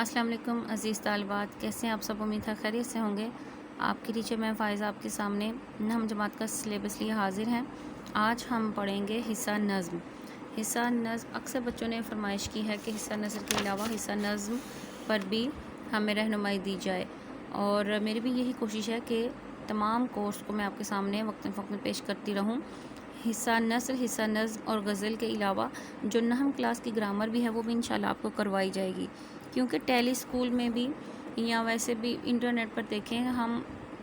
السلام علیکم عزیز طالبات، کیسے ہیں آپ سب؟ امید ہے خیریت سے ہوں گے۔ آپ کی ٹیچر میں فائزہ آپ کے سامنے نحو جماعت کا سلیبس لیے حاضر ہیں۔ آج ہم پڑھیں گے حصہ نظم۔ حصہ نظم اکثر بچوں نے فرمائش کی ہے کہ حصہ نثر کے علاوہ حصہ نظم پر بھی ہمیں رہنمائی دی جائے، اور میری بھی یہی کوشش ہے کہ تمام کورس کو میں آپ کے سامنے وقتاً فوقتاً پیش کرتی رہوں۔ حصہ نثر، حصہ نظم اور غزل کے علاوہ جو نحو کلاس کی گرامر بھی ہے وہ بھی انشاءاللہ آپ کو کروائی جائے گی، کیونکہ ٹیلی اسکول میں بھی یا ویسے بھی انٹرنیٹ پر دیکھیں ہم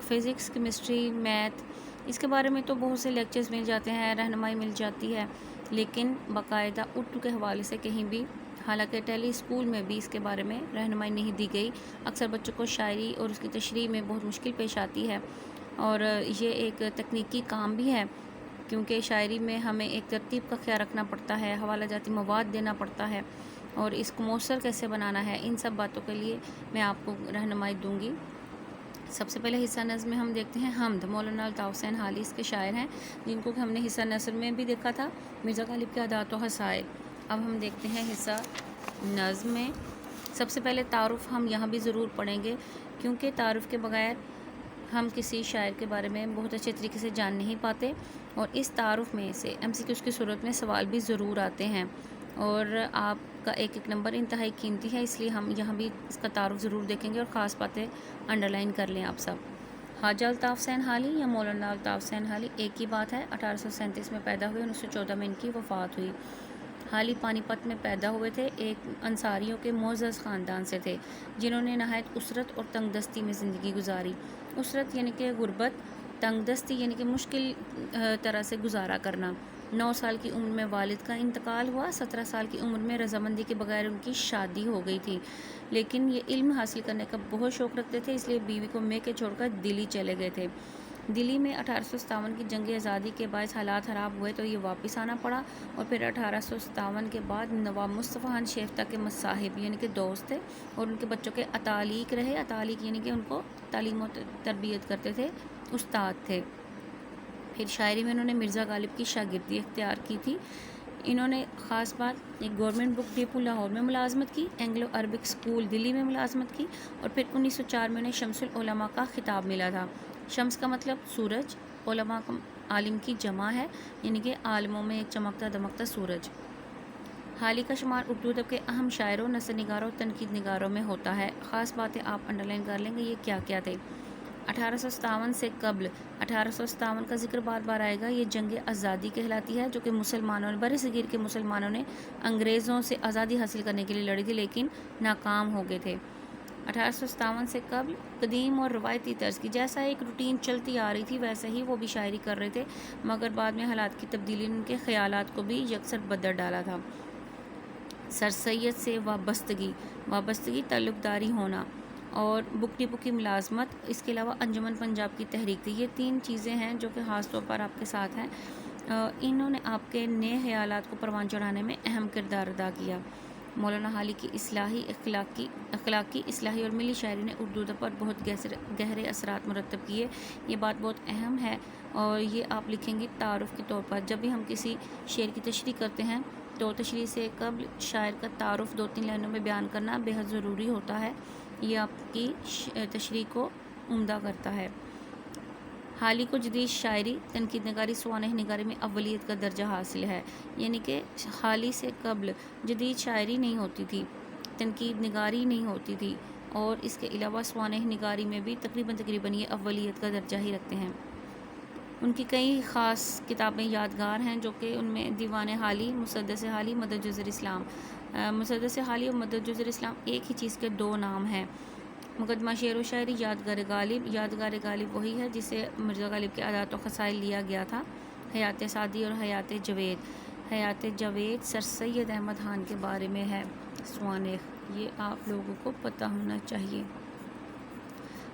فزکس، کیمسٹری، میتھ اس کے بارے میں تو بہت سے لیکچرز مل جاتے ہیں، رہنمائی مل جاتی ہے، لیکن باقاعدہ اردو کے حوالے سے کہیں بھی، حالانکہ ٹیلی اسکول میں بھی اس کے بارے میں رہنمائی نہیں دی گئی۔ اکثر بچوں کو شاعری اور اس کی تشریح میں بہت مشکل پیش آتی ہے، اور یہ ایک تکنیکی کام بھی ہے، کیونکہ شاعری میں ہمیں ایک ترتیب کا خیال رکھنا پڑتا ہے، حوالہ جاتی مواد دینا پڑتا ہے، اور اس کو مؤثر کیسے بنانا ہے، ان سب باتوں کے لیے میں آپ کو رہنمائی دوں گی۔ سب سے پہلے حصہ نظم میں ہم دیکھتے ہیں حمد۔ مولانا الطاف حسین حالی اس کے شاعر ہیں، جن کو ہم نے حصہ نثر میں بھی دیکھا تھا، مرزا غالب کے عادات و حسائل۔ اب ہم دیکھتے ہیں حصہ نظم میں۔ سب سے پہلے تعارف ہم یہاں بھی ضرور پڑھیں گے، کیونکہ تعارف کے بغیر ہم کسی شاعر کے بارے میں بہت اچھے طریقے سے جان نہیں پاتے، اور اس تعارف میں سے MCQs کی صورت میں سوال بھی ضرور آتے ہیں، اور آپ کا ایک ایک نمبر انتہائی قیمتی ہے، اس لیے ہم یہاں بھی اس کا تعارف ضرور دیکھیں گے، اور خاص باتیں انڈر لائن کر لیں آپ سب۔ خواجہ الطاف حسین حالی یا مولانا الطاف حسین حالی ایک ہی بات ہے۔ 1837 میں پیدا ہوئے، 1914 میں ان کی وفات ہوئی۔ حالی پانی پت میں پیدا ہوئے تھے، ایک انصاریوں کے معزز خاندان سے تھے، جنہوں نے نہایت اسرت اور تنگ دستی میں زندگی گزاری۔ اسرت یعنی کہ غربت، تنگ دستی یعنی کہ مشکل طرح سے گزارا کرنا۔ 9 سال کی عمر میں والد کا انتقال ہوا، 17 سال کی عمر میں رضامندی کے بغیر ان کی شادی ہو گئی تھی، لیکن یہ علم حاصل کرنے کا بہت شوق رکھتے تھے، اس لیے بیوی کو میکے چھوڑ کر دلی چلے گئے تھے۔ دلی میں 1857 کی جنگ آزادی کے باعث حالات خراب ہوئے تو یہ واپس آنا پڑا، اور پھر 1857 کے بعد نواب مصطفیٰ خان شیفتہ کے مصاحب یعنی کہ دوست تھے، اور ان کے بچوں کے اتالیق رہے۔ اتالیق یعنی کہ ان کو تعلیم و تربیت کرتے تھے، استاد تھے۔ پھر شاعری میں انہوں نے مرزا غالب کی شاگردی اختیار کی تھی۔ انہوں نے خاص بات ایک گورنمنٹ بک ڈپو لاہور میں ملازمت کی، اینگلو عربک اسکول دلی میں ملازمت کی، اور پھر 1904 میں انہیں شمس العلماء کا خطاب ملا تھا۔ شمس کا مطلب سورج، علماء کا عالم کی جمع ہے، یعنی کہ عالموں میں ایک چمکتا دمکتا سورج۔ حالی کا شمار اردو ادب کے اہم شاعروں، نثر نگاروں، تنقید نگاروں میں ہوتا ہے۔ خاص باتیں آپ انڈر لائن کر لیں گے، یہ کیا کیا تھے۔ 1857 سے قبل 1857 کا ذکر بار بار آئے گا، یہ جنگ آزادی کہلاتی ہے، جو کہ مسلمانوں نے، برصغیر کے مسلمانوں نے انگریزوں سے آزادی حاصل کرنے کے لیے لڑی تھی، لیکن ناکام ہو گئے تھے۔ 1857 سے قبل قدیم اور روایتی طرز کی جیسا ایک روٹین چلتی آ رہی تھی، ویسے ہی وہ بھی شاعری کر رہے تھے، مگر بعد میں حالات کی تبدیلی نے ان کے خیالات کو بھی یکسر بدل ڈالا تھا۔ سر سید سے وابستگی، تعلق داری ہونا، اور بک ڈپو کی ملازمت، اس کے علاوہ انجمن پنجاب کی تحریک تھی۔ یہ 3 چیزیں ہیں جو کہ خاص طور پر آپ کے ساتھ ہیں۔ انہوں نے آپ کے نئے خیالات کو پروان چڑھانے میں اہم کردار ادا کیا۔ مولانا حالی کی اخلاقی، اصلاحی اور ملی شاعری نے اردو ادب پر بہت گہرے اثرات مرتب کیے۔ یہ بات بہت اہم ہے، اور یہ آپ لکھیں گی تعارف کے طور پر۔ جب بھی ہم کسی شعر کی تشریح کرتے ہیں تو تشریح سے قبل شاعر کا تعارف 2-3 لائنوں میں بیان کرنا بے حد ضروری ہوتا ہے، یہ آپ کی تشریح کو عمدہ کرتا ہے۔ حالی کو جدید شاعری، تنقید نگاری، سوانح نگاری میں اولیت کا درجہ حاصل ہے، یعنی کہ حالی سے قبل جدید شاعری نہیں ہوتی تھی، تنقید نگاری نہیں ہوتی تھی، اور اس کے علاوہ سوانح نگاری میں بھی تقریباً یہ اولیت کا درجہ ہی رکھتے ہیں۔ ان کی کئی خاص کتابیں یادگار ہیں، جو کہ ان میں دیوان حالی، مسدس حالی، مدد جزر اسلام۔ مسدس حالی اور مدد جزر اسلام ایک ہی چیز کے 2 نام ہیں۔ مقدمہ شعر و شاعری، یادگار غالب وہی ہے جسے مرزا غالب کے عادات و خصائل لیا گیا تھا۔ حیات سعدی اور حیات جاوید سر سید احمد خان کے بارے میں ہے۔ سوانح، یہ آپ لوگوں کو پتہ ہونا چاہیے۔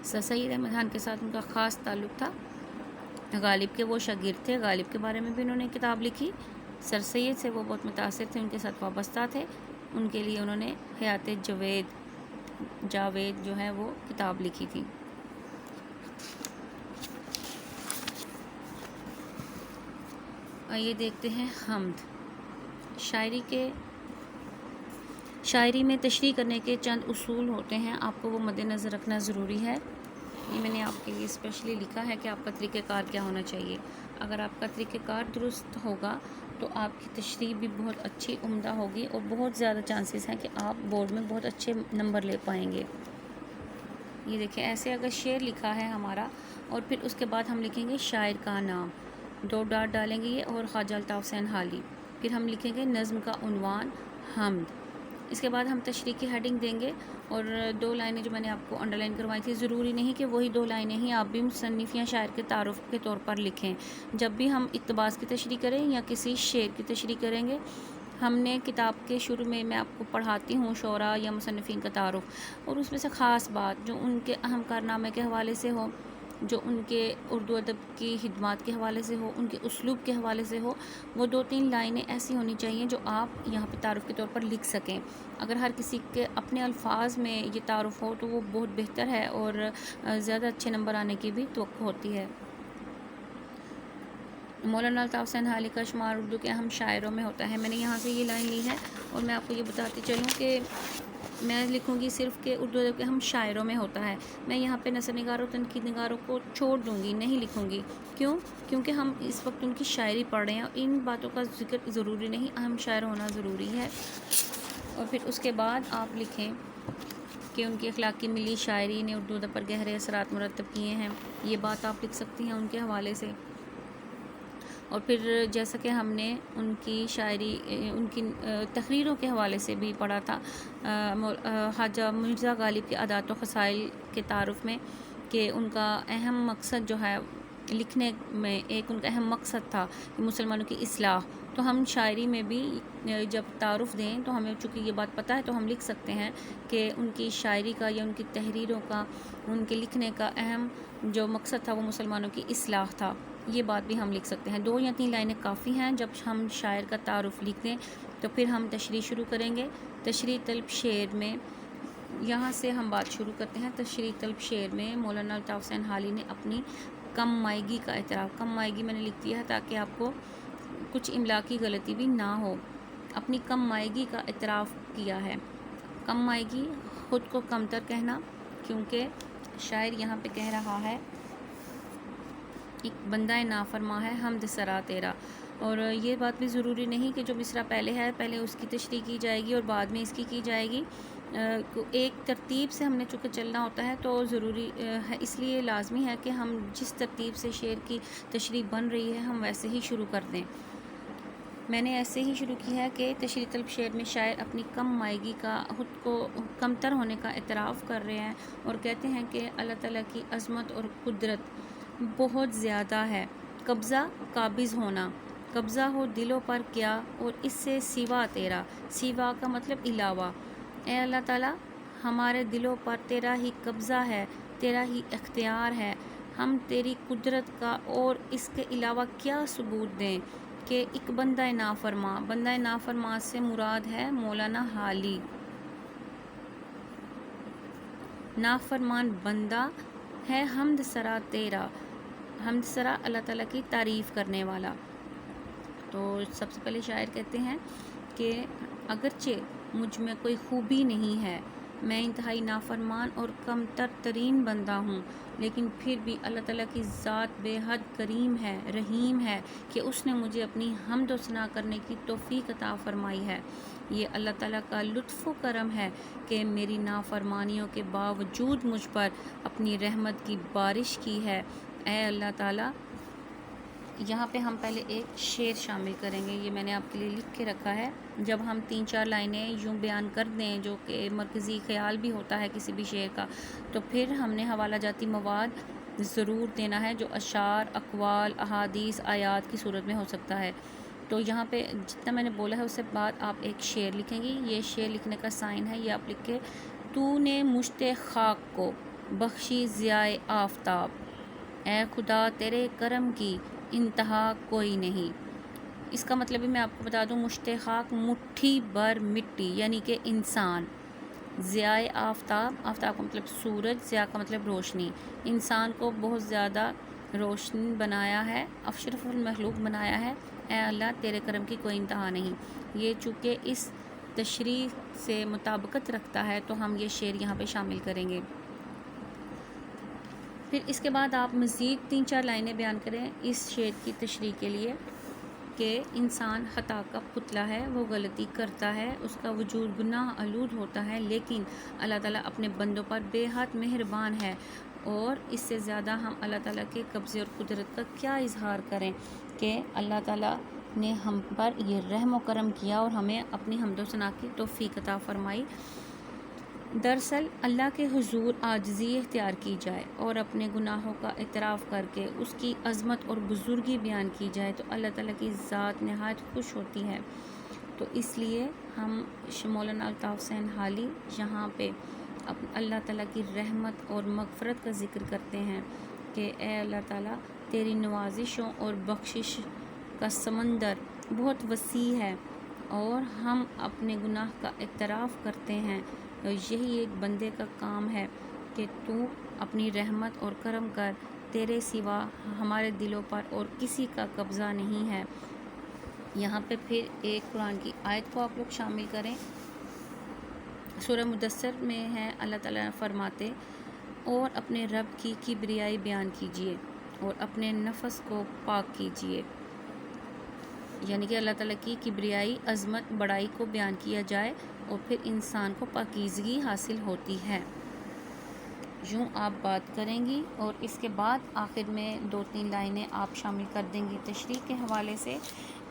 سر سید احمد خان کے ساتھ ان کا خاص تعلق تھا، غالب کے وہ شاگرد تھے، غالب کے بارے میں بھی انہوں نے کتاب لکھی۔ سر سید سے وہ بہت متاثر تھے، ان کے ساتھ وابستہ تھے، ان کے لیے انہوں نے حیات جاوید جو ہے وہ کتاب لکھی تھی۔ آئیے دیکھتے ہیں حمد۔ شاعری کے شاعری میں تشریح کرنے کے چند اصول ہوتے ہیں، آپ کو وہ مد نظر رکھنا ضروری ہے۔ یہ میں نے آپ کے لیے اسپیشلی لکھا ہے کہ آپ کا طریقہ کار کیا ہونا چاہیے۔ اگر آپ کا طریقہ کار درست ہوگا تو آپ کی تشریح بھی بہت اچھی عمدہ ہوگی اور بہت زیادہ چانسز ہیں کہ آپ بورڈ میں بہت اچھے نمبر لے پائیں گے۔ یہ دیکھیں، ایسے اگر شعر لکھا ہے ہمارا اور پھر اس کے بعد ہم لکھیں گے شاعر کا نام، 2 ڈاٹ ڈالیں گے یہ، اور خواجہ الطاف حسین حالی، پھر ہم لکھیں گے نظم کا عنوان حمد۔ اس کے بعد ہم تشریح کی ہیڈنگ دیں گے اور 2 لائنیں جو میں نے آپ کو انڈر لائن کروائی تھی، ضروری نہیں کہ وہی 2 لائنیں ہی آپ بھی مصنف یا شاعر کے تعارف کے طور پر لکھیں۔ جب بھی ہم اقتباس کی تشریح کریں یا کسی شعر کی تشریح کریں گے، ہم نے کتاب کے شروع میں آپ کو پڑھاتی ہوں شعراء یا مصنفین کا تعارف، اور اس میں سے خاص بات جو ان کے اہم کارنامے کے حوالے سے ہو، جو ان کے اردو ادب کی خدمات کے حوالے سے ہو، ان کے اسلوب کے حوالے سے ہو، وہ 2-3 لائنیں ایسی ہونی چاہیے جو آپ یہاں پہ تعارف کے طور پر لکھ سکیں۔ اگر ہر کسی کے اپنے الفاظ میں یہ تعارف ہو تو وہ بہت بہتر ہے اور زیادہ اچھے نمبر آنے کی بھی توقع ہوتی ہے۔ مولانا الطاف حسین حالی کا شمار اردو کے اہم شاعروں میں ہوتا ہے۔ میں نے یہاں سے یہ لائن لی ہے اور میں آپ کو یہ بتاتی چلوں کہ میں لکھوں گی صرف کہ اردو ادب کے اہم شاعروں میں ہوتا ہے۔ میں یہاں پہ نثر نگاروں تنقید نگاروں کو چھوڑ دوں گی، نہیں لکھوں گی۔ کیونکہ ہم اس وقت ان کی شاعری پڑھ رہے ہیں اور ان باتوں کا ذکر ضروری نہیں، اہم شاعر ہونا ضروری ہے۔ اور پھر اس کے بعد آپ لکھیں کہ ان کی اخلاقی ملی شاعری نے اردو ادب پر گہرے اثرات مرتب کیے ہیں، یہ بات آپ لکھ سکتی ہیں ان کے حوالے سے۔ اور پھر جیسا کہ ہم نے ان کی شاعری، ان کی تحریروں کے حوالے سے بھی پڑھا تھا، خواجہ مرزا غالب کے عادات و خصائل کے تعارف میں، کہ ان کا اہم مقصد جو ہے لکھنے میں، ایک ان کا اہم مقصد تھا کہ مسلمانوں کی اصلاح۔ تو ہم شاعری میں بھی جب تعارف دیں تو ہمیں چونکہ یہ بات پتہ ہے تو ہم لکھ سکتے ہیں کہ ان کی شاعری کا یا ان کی تحریروں کا، ان کے لکھنے کا اہم جو مقصد تھا وہ مسلمانوں کی اصلاح تھا۔ یہ بات بھی ہم لکھ سکتے ہیں۔ 2 یا 3 لائنیں کافی ہیں۔ جب ہم شاعر کا تعارف لکھ دیں تو پھر ہم تشریح شروع کریں گے۔ تشریح طلب شعر میں یہاں سے ہم بات شروع کرتے ہیں۔ تشریح طلب شعر میں مولانا الطاف حسین حالی نے اپنی کم مائگی کا اعتراف، کم مائگی میں نے لکھ دیا ہے تاکہ آپ کو کچھ املا کی غلطی بھی نہ ہو، اپنی کم مائگی کا اعتراف کیا ہے۔ کم مائگی، خود کو کمتر کہنا، کیونکہ شاعر یہاں پہ کہہ رہا ہے ایک بندہ نافرما ہے حمد سرا تیرا، اور یہ بات بھی ضروری نہیں کہ جو مصرع پہلے ہے پہلے اس کی تشریح کی جائے گی اور بعد میں اس کی جائے گی۔ ایک ترتیب سے ہم نے چونکہ چلنا ہوتا ہے تو ضروری ہے، اس لیے لازمی ہے کہ ہم جس ترتیب سے شعر کی تشریح بن رہی ہے ہم ویسے ہی شروع کر دیں۔ میں نے ایسے ہی شروع کی ہے کہ تشریح طلب شعر میں شاعر اپنی کم مائگی کا، خود کو کمتر ہونے کا اعتراف کر رہے ہیں اور کہتے ہیں کہ اللہ تعالیٰ کی عظمت اور قدرت بہت زیادہ ہے۔ قبضہ قابض ہونا، قبضہ ہو دلوں پر کیا اور اس سے سوا تیرا، سوا کا مطلب علاوہ۔ اے اللہ تعالیٰ، ہمارے دلوں پر تیرا ہی قبضہ ہے، تیرا ہی اختیار ہے، ہم تیری قدرت کا اور اس کے علاوہ کیا ثبوت دیں کہ ایک بندہ نافرما، بندہ نافرما سے مراد ہے مولانا حالی، نافرمان بندہ ہے حمد سرا تیرا، حمد سرا اللہ تعالیٰ کی تعریف کرنے والا۔ تو سب سے پہلے شاعر کہتے ہیں کہ اگرچہ مجھ میں کوئی خوبی نہیں ہے، میں انتہائی نافرمان اور کم تر ترین بندہ ہوں، لیکن پھر بھی اللہ تعالیٰ کی ذات بے حد کریم ہے، رحیم ہے کہ اس نے مجھے اپنی حمد و ثنا کرنے کی توفیق عطا فرمائی ہے۔ یہ اللہ تعالیٰ کا لطف و کرم ہے کہ میری نافرمانیوں کے باوجود مجھ پر اپنی رحمت کی بارش کی ہے۔ اے اللہ تعالیٰ، یہاں پہ ہم پہلے ایک شعر شامل کریں گے، یہ میں نے آپ کے لیے لکھ کے رکھا ہے۔ جب ہم 3-4 لائنیں یوں بیان کر دیں جو کہ مرکزی خیال بھی ہوتا ہے کسی بھی شعر کا، تو پھر ہم نے حوالہ جاتی مواد ضرور دینا ہے جو اشعار، اقوال، احادیث، آیات کی صورت میں ہو سکتا ہے۔ تو یہاں پہ جتنا میں نے بولا ہے اس سے بعد آپ ایک شعر لکھیں گی۔ یہ شعر لکھنے کا سائن ہے، یہ آپ لکھ کے، تو نے مشت خاک کو بخشی ضیائے آفتاب، اے خدا تیرے کرم کی انتہا کوئی نہیں۔ اس کا مطلب بھی میں آپ کو بتا دوں، مشت خاک مٹھی بھر مٹی یعنی کہ انسان، ضیائے آفتاب، آفتاب کا مطلب سورج، ضیاء کا مطلب روشنی، انسان کو بہت زیادہ روشن بنایا ہے، اشرف المخلوق بنایا ہے۔ اے اللہ تیرے کرم کی کوئی انتہا نہیں۔ یہ چونکہ اس تشریح سے مطابقت رکھتا ہے تو ہم یہ شعر یہاں پہ شامل کریں گے۔ پھر اس کے بعد آپ مزید 3-4 لائنیں بیان کریں اس شعر کی تشریح کے لیے کہ انسان خطا کا پتلا ہے، وہ غلطی کرتا ہے، اس کا وجود گناہ آلود ہوتا ہے، لیکن اللہ تعالیٰ اپنے بندوں پر بے حد مہربان ہے، اور اس سے زیادہ ہم اللہ تعالیٰ کے قبضے اور قدرت کا کیا اظہار کریں کہ اللہ تعالیٰ نے ہم پر یہ رحم و کرم کیا اور ہمیں اپنی حمد و ثنا کی توفیق عطا فرمائی۔ دراصل اللہ کے حضور عاجزی اختیار کی جائے اور اپنے گناہوں کا اعتراف کر کے اس کی عظمت اور بزرگی بیان کی جائے تو اللہ تعالیٰ کی ذات نہایت خوش ہوتی ہے۔ تو اس لیے ہم مولانا الطاف حسین حالی یہاں پہ اللہ تعالیٰ کی رحمت اور مغفرت کا ذکر کرتے ہیں کہ اے اللہ تعالیٰ، تیری نوازشوں اور بخشش کا سمندر بہت وسیع ہے، اور ہم اپنے گناہ کا اعتراف کرتے ہیں، اور یہی ایک بندے کا کام ہے کہ تو اپنی رحمت اور کرم کر، تیرے سوا ہمارے دلوں پر اور کسی کا قبضہ نہیں ہے۔ یہاں پہ پھر ایک قرآن کی آیت کو آپ لوگ شامل کریں۔ سورہ مدثر میں ہے، اللہ تعالیٰ فرماتے اور اپنے رب کی کبریائی بیان کیجیے اور اپنے نفس کو پاک کیجیے، یعنی کہ اللہ تعالیٰ کی کبریائی، عظمت، بڑائی کو بیان کیا جائے اور پھر انسان کو پاکیزگی حاصل ہوتی ہے۔ یوں آپ بات کریں گی اور اس کے بعد آخر میں 2-3 لائنیں آپ شامل کر دیں گی تشریح کے حوالے سے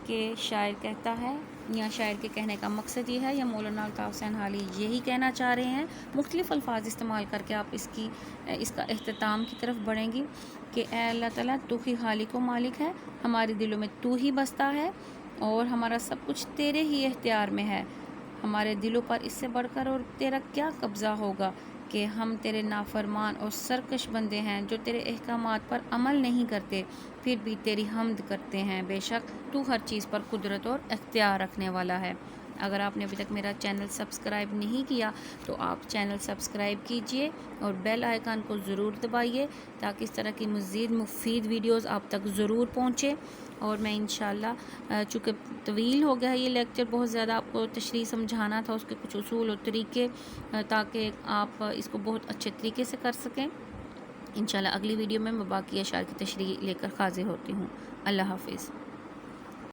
کہ شاعر کہتا ہے، یا شاعر کے کہنے کا مقصد یہ ہے، یا مولانا الطاف حسین حالی یہی کہنا چاہ رہے ہیں۔ مختلف الفاظ استعمال کر کے آپ اس کا اختتام کی طرف بڑھیں گی کہ اے اللہ تعالیٰ، تو ہی خالق و مالک ہے، ہمارے دلوں میں تو ہی بستا ہے اور ہمارا سب کچھ تیرے ہی اختیار میں ہے، ہمارے دلوں پر اس سے بڑھ کر اور تیرا کیا قبضہ ہوگا کہ ہم تیرے نافرمان اور سرکش بندے ہیں جو تیرے احکامات پر عمل نہیں کرتے، پھر بھی تیری حمد کرتے ہیں، بے شک تو ہر چیز پر قدرت اور اختیار رکھنے والا ہے۔ اگر آپ نے ابھی تک میرا چینل سبسکرائب نہیں کیا تو آپ چینل سبسکرائب کیجئے اور بیل آئیکن کو ضرور دبائیے تاکہ اس طرح کی مزید مفید ویڈیوز آپ تک ضرور پہنچے۔ اور میں انشاءاللہ چونکہ طویل ہو گیا ہے یہ لیکچر، بہت زیادہ آپ کو تشریح سمجھانا تھا، اس کے کچھ اصول اور طریقے، تاکہ آپ اس کو بہت اچھے طریقے سے کر سکیں۔ انشاءاللہ اگلی ویڈیو میں باقی اشعار کی تشریح لے کر حاضر ہوتی ہوں۔ اللہ حافظ۔